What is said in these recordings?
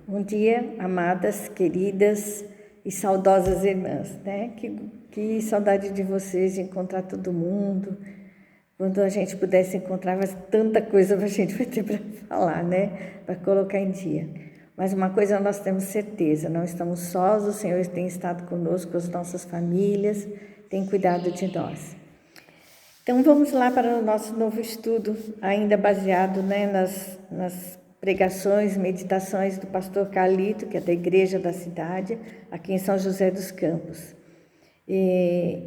Bom dia, amadas, queridas e saudosas irmãs, né? Que saudade de vocês, de encontrar todo mundo. Quando a gente pudesse encontrar, mas tanta coisa a gente vai ter para falar, né? Para colocar em dia. Mas uma coisa nós temos certeza, não estamos sós, o Senhor tem estado conosco, as nossas famílias, tem cuidado de nós. Então vamos lá para o nosso novo estudo, ainda baseado, né, nas pregações, meditações do pastor Carlito, que é da igreja da cidade, aqui em São José dos Campos.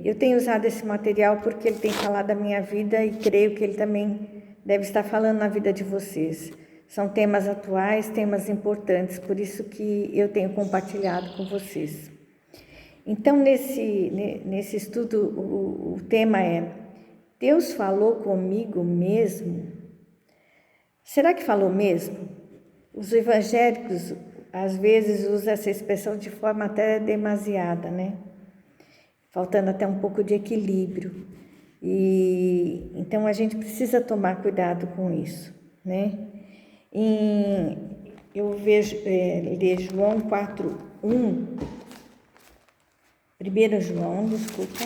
Eu tenho usado esse material porque ele tem falado da minha vida e creio que ele também deve estar falando na vida de vocês. São temas atuais, temas importantes, por isso que eu tenho compartilhado com vocês. Então, nesse estudo, o tema é: Deus falou comigo mesmo? Será que falou mesmo? Os evangélicos, às vezes, usam essa expressão de forma até demasiada, né? Faltando até um pouco de equilíbrio. Então, a gente precisa tomar cuidado com isso, né? Eu vejo, ler João 4:1, 1 João, desculpa,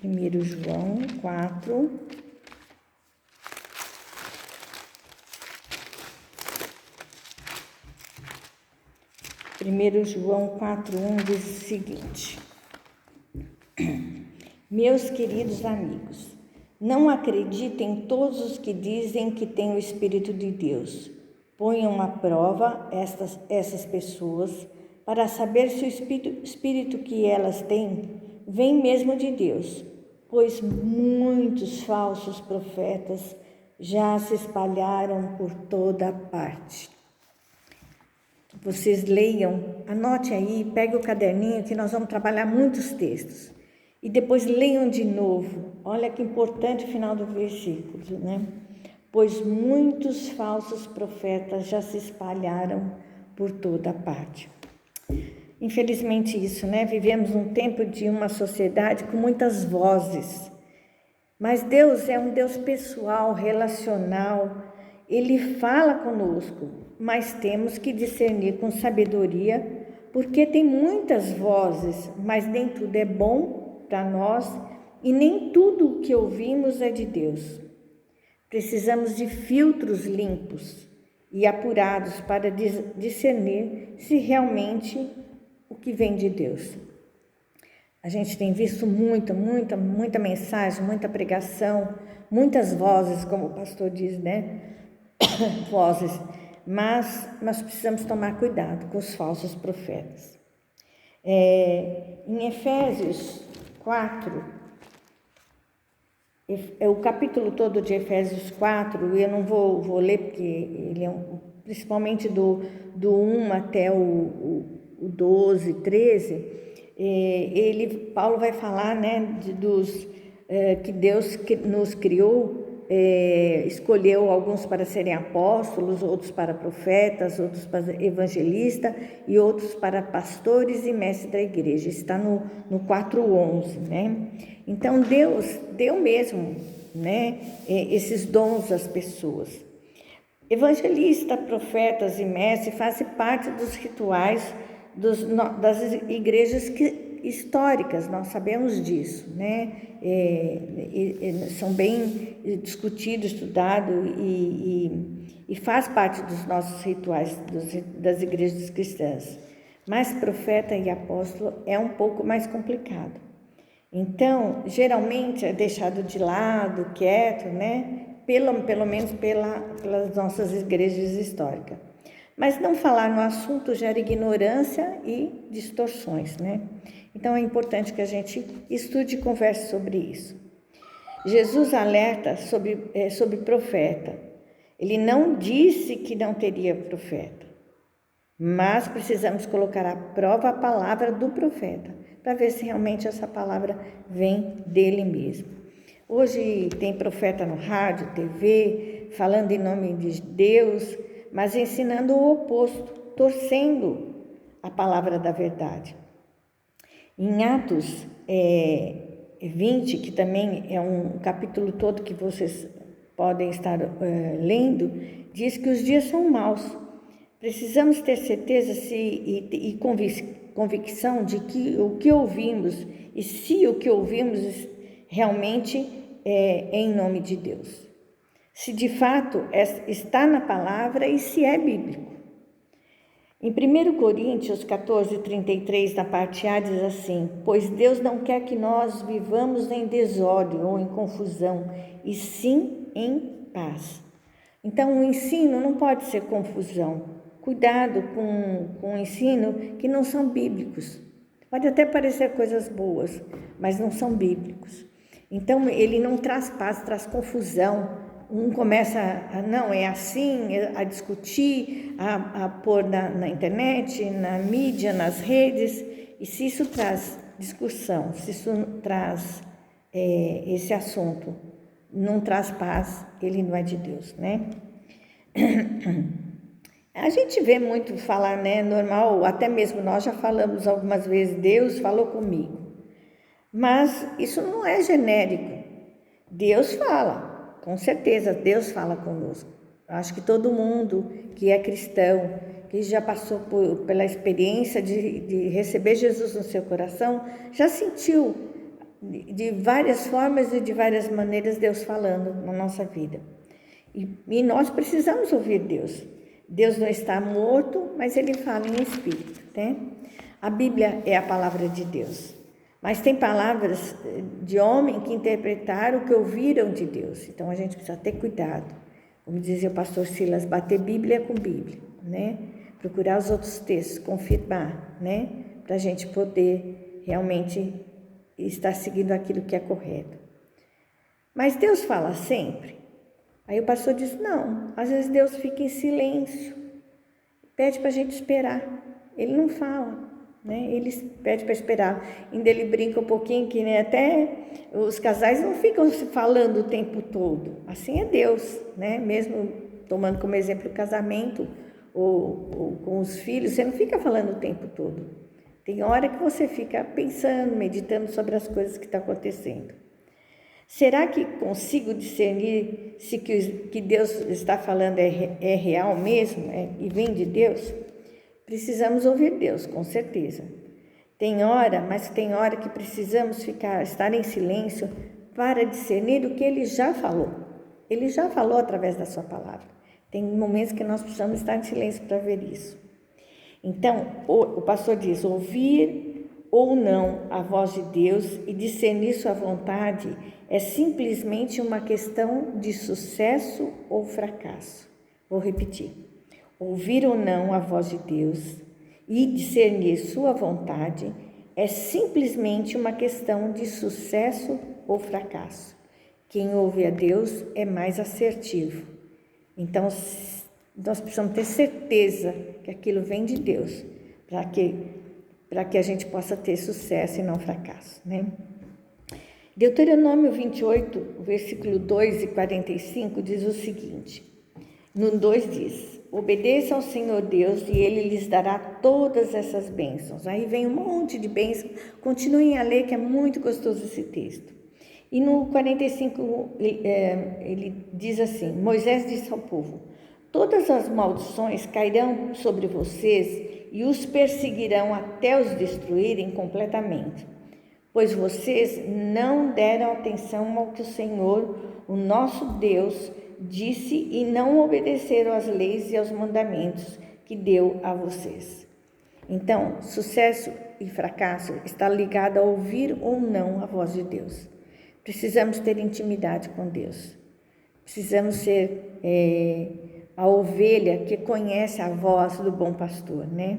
1 João 4, João 4:1 diz o seguinte: Meus queridos amigos, não acreditem todos os que dizem que têm o Espírito de Deus. Ponham à prova essas pessoas para saber se o Espírito que elas têm vem mesmo de Deus, pois muitos falsos profetas já se espalharam por toda parte. Vocês leiam, anote aí, pegue o caderninho que nós vamos trabalhar muitos textos. E depois leiam de novo. Olha que importante o final do versículo, né? Pois muitos falsos profetas já se espalharam por toda parte. Infelizmente isso, né? Vivemos um tempo de uma sociedade com muitas vozes. Mas Deus é um Deus pessoal, relacional. Ele fala conosco, mas temos que discernir com sabedoria, porque tem muitas vozes, mas nem tudo é bom para nós e nem tudo o que ouvimos é de Deus. Precisamos de filtros limpos e apurados para discernir se realmente o que vem de Deus. A gente tem visto muita mensagem, muita pregação, muitas vozes, como o pastor diz, né? Vozes, mas nós precisamos tomar cuidado com os falsos profetas. Em Efésios 4, o capítulo todo de Efésios 4, eu não vou ler porque ele é principalmente do 1 até o 12, 13, Paulo vai falar, né, que Deus nos criou, escolheu alguns para serem apóstolos, outros para profetas, outros para evangelistas e outros para pastores e mestres da igreja. Está no 4:11, né? Então Deus deu mesmo, né, esses dons às pessoas. Evangelistas, profetas e mestres fazem parte dos rituais das igrejas históricas, nós sabemos disso, né? São bem discutidos, estudados e faz parte dos nossos rituais das igrejas cristãs. Mas profeta e apóstolo é um pouco mais complicado. Então, geralmente é deixado de lado, quieto, né? Pelo menos pelas nossas igrejas históricas. Mas não falar no assunto gera ignorância e distorções, né? Então é importante que a gente estude e converse sobre isso. Jesus alerta sobre profeta. Ele não disse que não teria profeta, mas precisamos colocar à prova a palavra do profeta, para ver se realmente essa palavra vem dele mesmo. Hoje tem profeta no rádio, TV, falando em nome de Deus, mas ensinando o oposto, torcendo a palavra da verdade. Em Atos 20, que também é um capítulo todo que vocês podem estar lendo, diz que os dias são maus. Precisamos ter certeza e convicção de que o que ouvimos e se o que ouvimos realmente é em nome de Deus. Se de fato está na palavra e se é bíblico. Em 1 Coríntios 14:33, na parte A, diz assim: pois Deus não quer que nós vivamos em desordem ou em confusão, e sim em paz. Então, o ensino não pode ser confusão. Cuidado com o ensino que não são bíblicos. Pode até parecer coisas boas, mas não são bíblicos. Então, ele não traz paz, traz confusão. Um começa não, é assim, a discutir, a pôr na internet, na mídia, nas redes. E se isso traz discussão, se isso traz esse assunto, não traz paz, ele não é de Deus, né? A gente vê muito falar, né, normal, até mesmo nós já falamos algumas vezes, Deus falou comigo. Mas isso não é genérico. Deus fala, com certeza, Deus fala conosco. Acho que todo mundo que é cristão, que já passou pela experiência de receber Jesus no seu coração, já sentiu de várias formas e de várias maneiras Deus falando na nossa vida. E nós precisamos ouvir Deus. Deus não está morto, mas Ele fala em espírito, né? A Bíblia é a palavra de Deus. Mas tem palavras de homem que interpretaram o que ouviram de Deus. Então, a gente precisa ter cuidado. Como dizia o pastor Silas, bater Bíblia com Bíblia, né? Procurar os outros textos, confirmar, né? Para a gente poder realmente estar seguindo aquilo que é correto. Mas Deus fala sempre? Aí o pastor diz, não, às vezes Deus fica em silêncio, pede para a gente esperar, ele não fala, né? Ele pede para esperar, ainda ele brinca um pouquinho que, né, até os casais não ficam se falando o tempo todo, assim é Deus, né? Mesmo tomando como exemplo o casamento ou com os filhos, você não fica falando o tempo todo, tem hora que você fica pensando, meditando sobre as coisas que estão acontecendo. Será que consigo discernir se que Deus está falando é real mesmo e vem de Deus? Precisamos ouvir Deus, com certeza. Tem hora que precisamos estar em silêncio para discernir o que Ele já falou. Ele já falou através da sua palavra. Tem momentos que nós precisamos estar em silêncio para ver isso. Então, o pastor diz, ouvir ou não a voz de Deus e discernir sua vontade é simplesmente uma questão de sucesso ou fracasso. Vou repetir. Ouvir ou não a voz de Deus e discernir sua vontade é simplesmente uma questão de sucesso ou fracasso. Quem ouve a Deus é mais assertivo. Então, nós precisamos ter certeza que aquilo vem de Deus, para que a gente possa ter sucesso e não fracasso, né? Deuteronômio 28, versículo 2 e 45 diz o seguinte, no 2 diz, obedeça ao Senhor Deus e Ele lhes dará todas essas bênçãos. Aí vem um monte de bênçãos, continuem a ler que é muito gostoso esse texto. E no 45 ele diz assim, Moisés disse ao povo, todas as maldições cairão sobre vocês e os perseguirão até os destruírem completamente, pois vocês não deram atenção ao que o Senhor, o nosso Deus, disse e não obedeceram às leis e aos mandamentos que deu a vocês. Então, sucesso e fracasso está ligado a ouvir ou não a voz de Deus. Precisamos ter intimidade com Deus. Precisamos ser a ovelha que conhece a voz do bom pastor, né?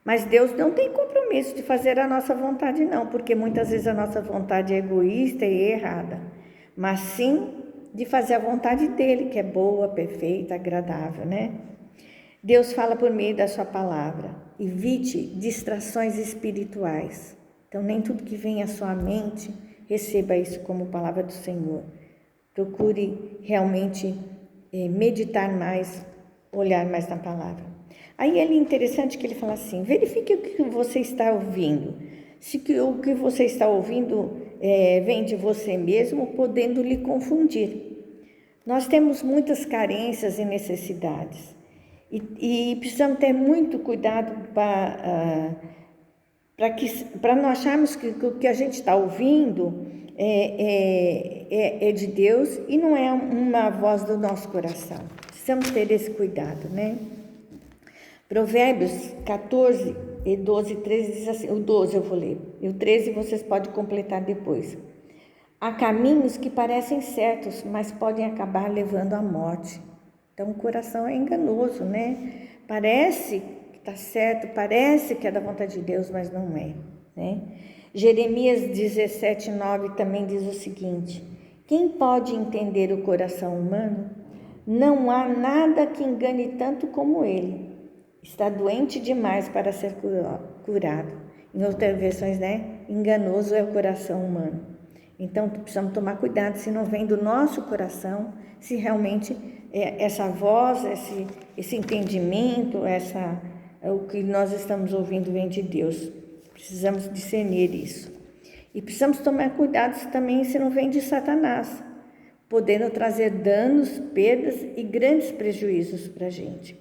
Mas Deus não tem compromisso de fazer a nossa vontade não, porque muitas vezes a nossa vontade é egoísta e errada, mas sim de fazer a vontade dele, que é boa, perfeita, agradável, né? Deus fala por meio da sua palavra. Evite distrações espirituais. Então, nem tudo que vem à sua mente, receba isso como palavra do Senhor. Procure realmente meditar mais, olhar mais na palavra. Aí é interessante que ele fala assim, verifique o que você está ouvindo. Se o que você está ouvindo vem de você mesmo, podendo lhe confundir. Nós temos muitas carências e necessidades. E precisamos ter muito cuidado para não acharmos que o que a gente está ouvindo é de Deus e não é uma voz do nosso coração. Precisamos ter esse cuidado, né? Provérbios 14, 12 e 13 diz assim, o 12 eu vou ler, e o 13 vocês podem completar depois. Há caminhos que parecem certos, mas podem acabar levando à morte. Então o coração é enganoso, né? Parece que está certo, parece que é da vontade de Deus, mas não é, né? Jeremias 17, 9 também diz o seguinte: quem pode entender o coração humano? Não há nada que engane tanto como ele. Está doente demais para ser curado. Em outras versões, né? Enganoso é o coração humano. Então, precisamos tomar cuidado se não vem do nosso coração, se realmente essa voz, esse entendimento, o que nós estamos ouvindo vem de Deus. Precisamos discernir isso. E precisamos tomar cuidado também se não vem de Satanás, podendo trazer danos, perdas e grandes prejuízos para a gente.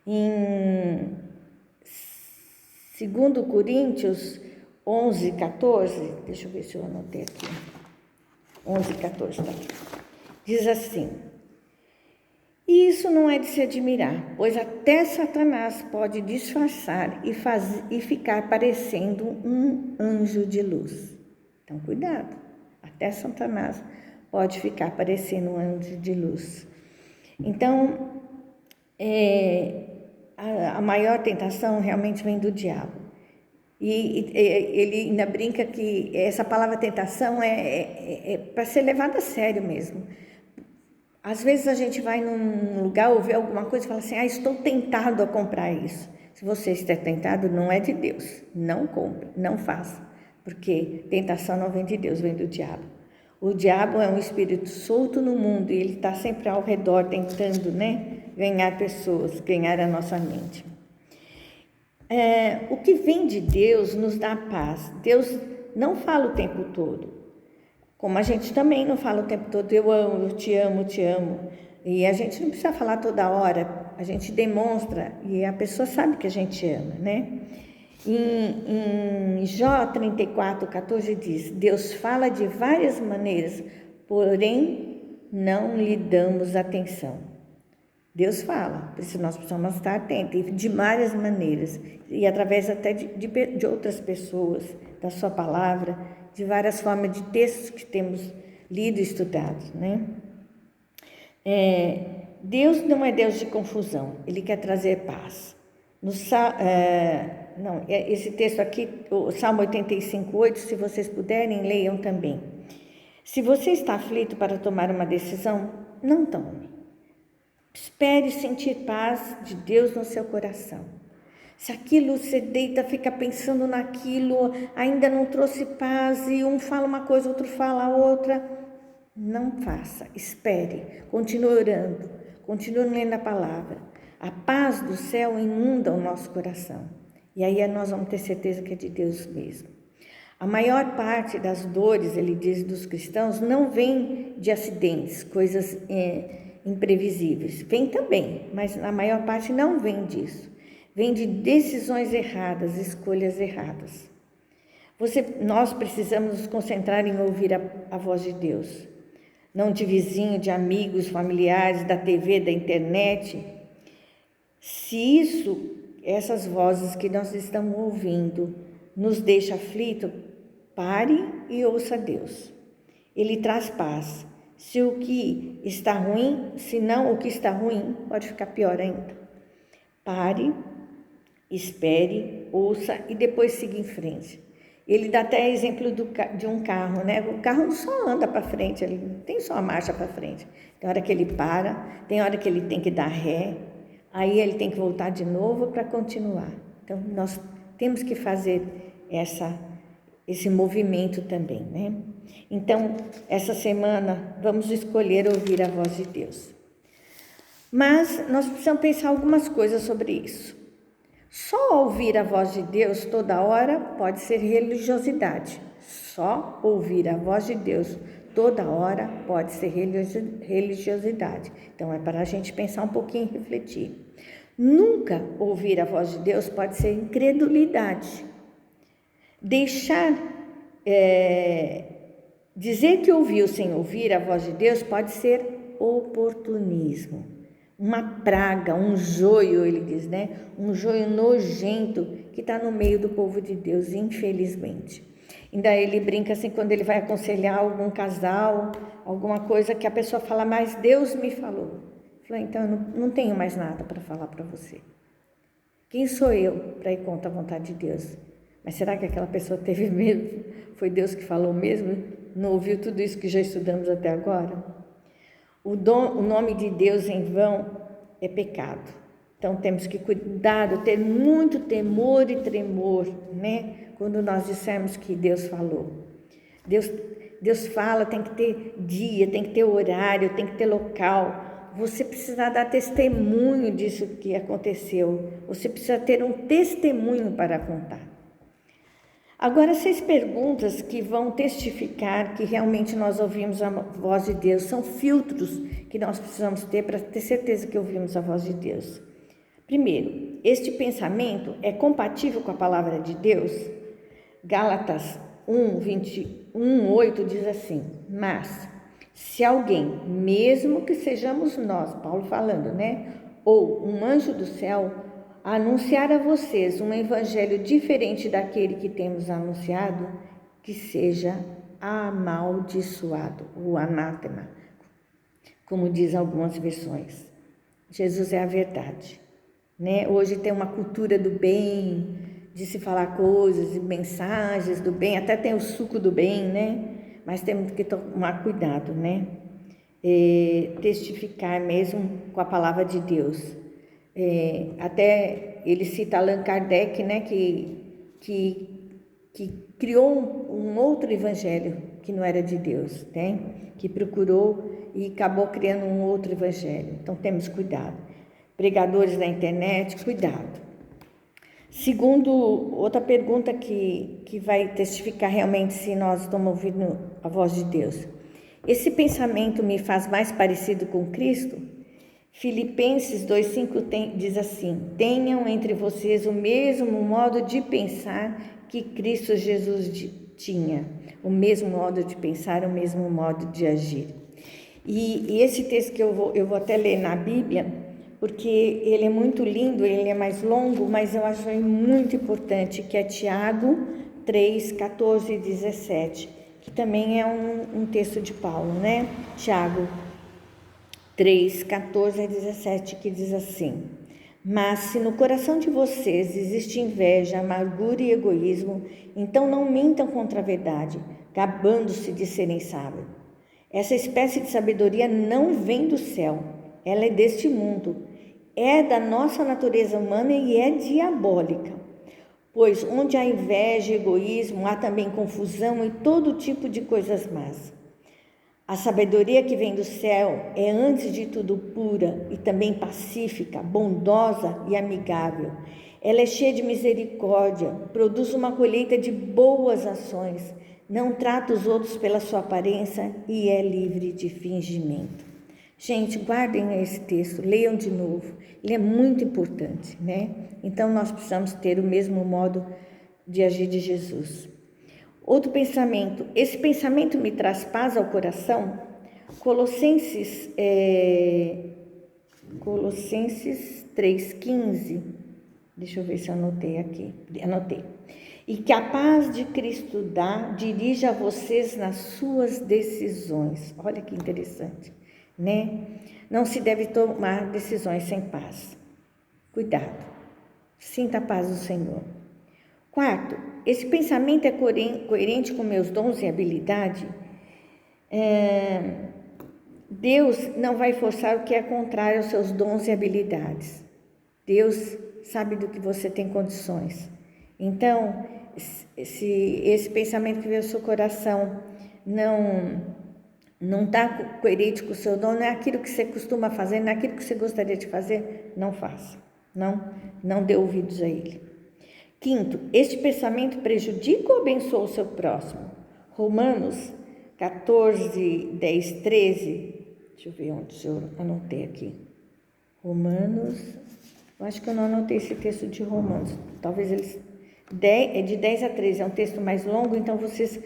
Em 2 Coríntios 11, 14, deixa eu ver se eu anotei aqui, 11, 14, tá aqui. Diz assim: e isso não é de se admirar, pois até Satanás pode disfarçar e ficar parecendo um anjo de luz. Então, cuidado, até Satanás pode ficar parecendo um anjo de luz. Então, a maior tentação realmente vem do diabo. E ele ainda brinca que essa palavra tentação é para ser levada a sério mesmo. Às vezes a gente vai num lugar ou vê alguma coisa e fala assim, estou tentado a comprar isso. Se você está tentado, não é de Deus. Não compre, não faça. Porque tentação não vem de Deus, vem do diabo. O diabo é um espírito solto no mundo e ele está sempre ao redor tentando, né, ganhar pessoas, ganhar a nossa mente. O que vem de Deus nos dá paz. Deus não fala o tempo todo. Como a gente também não fala o tempo todo, eu amo, eu te amo, te amo. E a gente não precisa falar toda hora, a gente demonstra e a pessoa sabe que a gente ama, né? Em Jó 34, 14 diz, Deus fala de várias maneiras, porém não lhe damos atenção. Deus fala, por isso nós precisamos estar atentos, de várias maneiras, e através até de outras pessoas, da sua palavra, de várias formas de textos que temos lido e estudado, né? Deus não é Deus de confusão, Ele quer trazer paz. Esse texto aqui, o Salmo 85, 8, se vocês puderem, leiam também. Se você está aflito para tomar uma decisão, não tome. Espere sentir paz de Deus no seu coração. Se aquilo você deita, fica pensando naquilo, ainda não trouxe paz e um fala uma coisa, outro fala outra, não faça, espere, continue orando, continue lendo a palavra. A paz do céu inunda o nosso coração e aí nós vamos ter certeza que é de Deus mesmo. A maior parte das dores, ele diz, dos cristãos não vem de acidentes, coisas imprevisíveis. Vem também, mas a maior parte não vem disso. Vem de decisões erradas, escolhas erradas. Nós precisamos nos concentrar em ouvir a voz de Deus. Não de vizinho, de amigos, familiares, da TV, da internet. Se essas vozes que nós estamos ouvindo, nos deixa aflito, pare e ouça Deus. Ele traz paz. Se o que está ruim, se não o que está ruim, pode ficar pior ainda. Pare, espere, ouça e depois siga em frente. Ele dá até exemplo de um carro, né? O carro não só anda para frente, ele não tem só a marcha para frente. Tem hora que ele para, tem hora que ele tem que dar ré, aí ele tem que voltar de novo para continuar. Então, nós temos que fazer esse movimento também, né? Então, essa semana, vamos escolher ouvir a voz de Deus. Mas nós precisamos pensar algumas coisas sobre isso. Só ouvir a voz de Deus toda hora pode ser religiosidade. Só ouvir a voz de Deus toda hora pode ser religiosidade. Então, é para a gente pensar um pouquinho e refletir. Nunca ouvir a voz de Deus pode ser incredulidade. Dizer que ouviu sem ouvir a voz de Deus pode ser oportunismo, uma praga, um joio, ele diz, né? Um joio nojento que está no meio do povo de Deus, infelizmente. Ainda ele brinca assim, quando ele vai aconselhar algum casal, alguma coisa que a pessoa fala, mas Deus me falou. Fala, então eu não tenho mais nada para falar para você. Quem sou eu para ir contra a vontade de Deus? Mas será que aquela pessoa teve mesmo? Foi Deus que falou mesmo? Não ouviu tudo isso que já estudamos até agora? O nome de Deus em vão é pecado. Então temos que cuidar, ter muito temor e tremor, né? Quando nós dissermos que Deus falou. Deus fala, tem que ter dia, tem que ter horário, tem que ter local. Você precisa dar testemunho disso que aconteceu. Você precisa ter um testemunho para contar. Agora, 6 perguntas que vão testificar que realmente nós ouvimos a voz de Deus. São filtros que nós precisamos ter para ter certeza que ouvimos a voz de Deus. Primeiro, este pensamento é compatível com a palavra de Deus? Gálatas 1:8 diz assim, mas se alguém, mesmo que sejamos nós, Paulo falando, né? Ou um anjo do céu, anunciar a vocês um evangelho diferente daquele que temos anunciado, que seja amaldiçoado, o anátema, como diz algumas versões. Jesus é a verdade, né? Hoje tem uma cultura do bem, de se falar coisas e mensagens do bem, até tem o suco do bem, né? Mas temos que tomar cuidado, né? Testificar mesmo com a palavra de Deus. Até ele cita Allan Kardec, né, que criou um outro evangelho que não era de Deus, né, que procurou e acabou criando um outro evangelho. Então temos cuidado. Pregadores da internet, cuidado. Segundo, outra pergunta que vai testificar realmente se nós estamos ouvindo a voz de Deus. Esse pensamento me faz mais parecido com Cristo? Filipenses 2:5 diz assim, tenham entre vocês o mesmo modo de pensar que Cristo Jesus tinha, o mesmo modo de pensar, o mesmo modo de agir. E esse texto que eu vou até ler na Bíblia, porque ele é muito lindo, ele é mais longo, mas eu acho ele muito importante, que é Tiago 3:14 e 17, que também é um texto de Paulo, né? Tiago 3:14 a 17, que diz assim, mas se no coração de vocês existe inveja, amargura e egoísmo, então não mintam contra a verdade, gabando-se de serem sábios. Essa espécie de sabedoria não vem do céu, ela é deste mundo, é da nossa natureza humana e é diabólica. Pois onde há inveja e egoísmo, há também confusão e todo tipo de coisas más. A sabedoria que vem do céu é antes de tudo pura e também pacífica, bondosa e amigável. Ela é cheia de misericórdia, produz uma colheita de boas ações, não trata os outros pela sua aparência e é livre de fingimento. Gente, guardem esse texto, leiam de novo, ele é muito importante, né? Então nós precisamos ter o mesmo modo de agir de Jesus. Outro pensamento, esse pensamento me traz paz ao coração? Colossenses 3:15, deixa eu ver se eu anotei aqui, anotei. E que a paz de Cristo dirija vocês nas suas decisões. Olha que interessante, né? Não se deve tomar decisões sem paz. Cuidado, sinta a paz do Senhor. Quarto, esse pensamento é coerente com meus dons e habilidade? Deus não vai forçar o que é contrário aos seus dons e habilidades. Deus sabe do que você tem condições. Então, se esse pensamento que veio ao seu coração não está coerente com o seu dom, não é aquilo que você costuma fazer, não é aquilo que você gostaria de fazer, não faça. Não dê ouvidos a ele. Quinto, este pensamento prejudica ou abençoa o seu próximo? Romanos 14, 10, 13. Deixa eu ver onde eu anotei aqui. Romanos Eu acho que eu não anotei esse texto de Romanos. Talvez eles... É de 10 a 13, é um texto mais longo, então vocês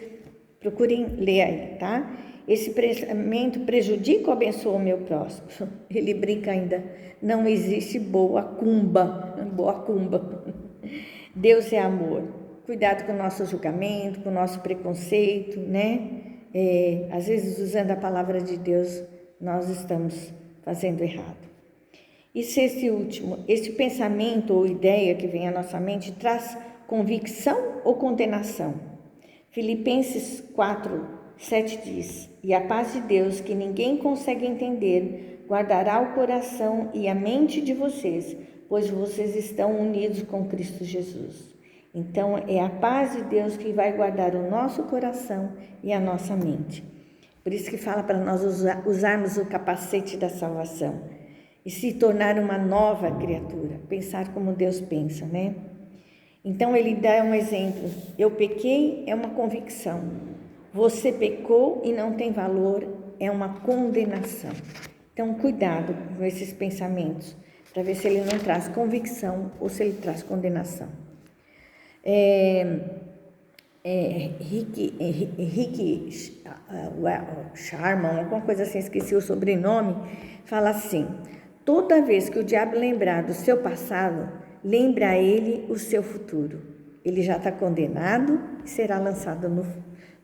procurem ler aí, tá? Esse pensamento prejudica ou abençoa o meu próximo? Ele brinca ainda. Não existe boa cumba. Deus é amor. Cuidado com o nosso julgamento, com o nosso preconceito, né? Às vezes, usando a palavra de Deus, nós estamos fazendo errado. E se esse pensamento ou ideia que vem à nossa mente traz convicção ou condenação? Filipenses 4, 7 diz: E a paz de Deus, que ninguém consegue entender, guardará o coração e a mente de vocês, pois vocês estão unidos com Cristo Jesus. Então, é a paz de Deus que vai guardar o nosso coração e a nossa mente. Por isso que fala para nós usarmos o capacete da salvação e se tornar uma nova criatura, pensar como Deus pensa, né? Então, ele dá um exemplo. Eu pequei é uma convicção. Você pecou e não tem valor é uma condenação. Então, cuidado com esses pensamentos, para ver se ele não traz convicção ou se ele traz condenação. Rick Sharman, alguma coisa assim, esqueci o sobrenome, fala assim: toda vez que o diabo lembrar do seu passado, lembre a ele o seu futuro. Ele já está condenado e será lançado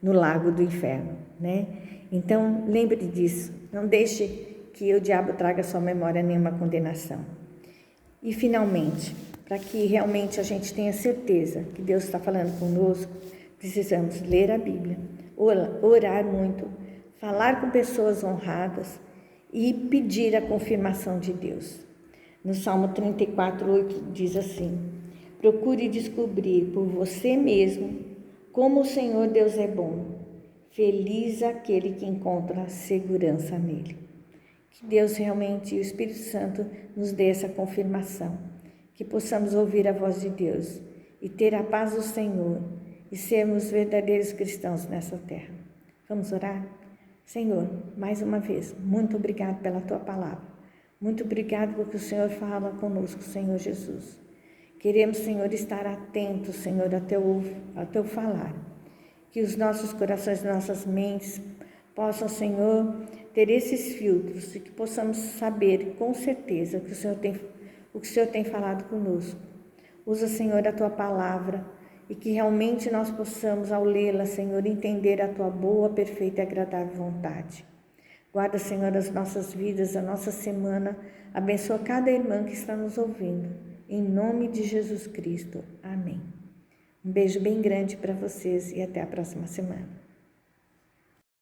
no lago do inferno, né? Então, lembre disso. Não deixe que o diabo traga à sua memória nenhuma condenação. E, finalmente, para que realmente a gente tenha certeza que Deus está falando conosco, precisamos ler a Bíblia, orar muito, falar com pessoas honradas e pedir a confirmação de Deus. No Salmo 34:8 diz assim: procure descobrir por você mesmo como o Senhor Deus é bom. Feliz aquele que encontra segurança nele. Que Deus realmente e o Espírito Santo nos dê essa confirmação. Que possamos ouvir a voz de Deus e ter a paz do Senhor e sermos verdadeiros cristãos nessa terra. Vamos orar? Senhor, mais uma vez, muito obrigado pela Tua palavra. Muito obrigado porque o Senhor fala conosco, Senhor Jesus. Queremos, Senhor, estar atentos, Senhor, ao Teu falar. Que os nossos corações, nossas mentes possam, Senhor, ter esses filtros e que possamos saber com certeza o que o Senhor tem falado conosco. Usa, Senhor, a Tua palavra e que realmente nós possamos, ao lê-la, Senhor, entender a Tua boa, perfeita e agradável vontade. Guarda, Senhor, as nossas vidas, a nossa semana. Abençoa cada irmã que está nos ouvindo. Em nome de Jesus Cristo. Amém. Um beijo bem grande para vocês e até a próxima semana.